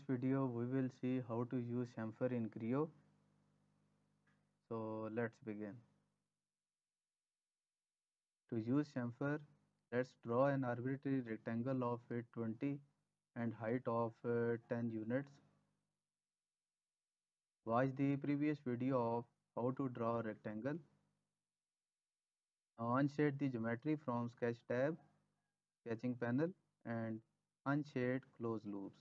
video we will see how to use chamfer in Creo. So let's begin. To use chamfer, let's draw an arbitrary rectangle of width 20 and height of 10 units. Watch the previous video of how to draw a rectangle. Now unshade the geometry from Sketch tab, Sketching panel, and unshade close loops.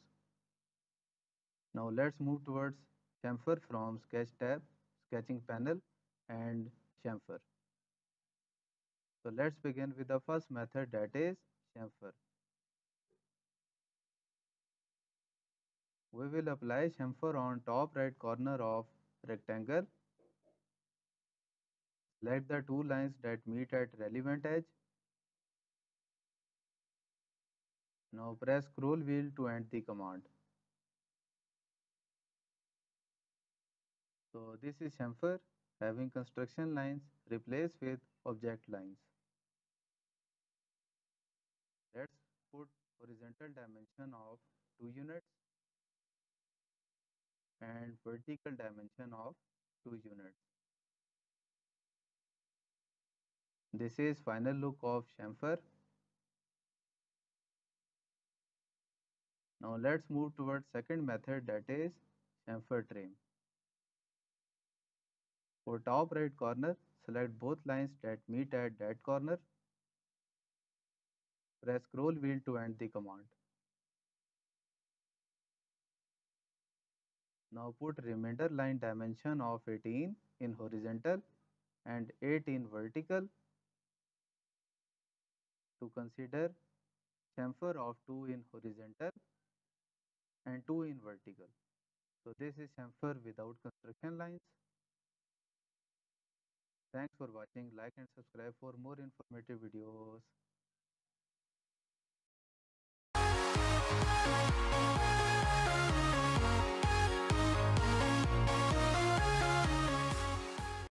Now let's move towards chamfer from Sketch tab, Sketching panel, and chamfer. So let's begin with the first method, that is chamfer. We will apply chamfer on top right corner of rectangle. Select the two lines that meet at relevant edge. Now press scroll wheel to end the command. So this is chamfer having construction lines replaced with object lines. Let's put horizontal dimension of 2 units and vertical dimension of 2 units. This is final look of chamfer. Now let's move towards second method, that is chamfer trim. For top right corner, select both lines that meet at that corner. Press scroll wheel to end the command. Now put remainder line dimension of 18 in horizontal and 8 in vertical. To consider chamfer of 2 in horizontal and 2 in vertical. So this is chamfer without construction lines. Thanks for watching. Like and subscribe for more informative videos.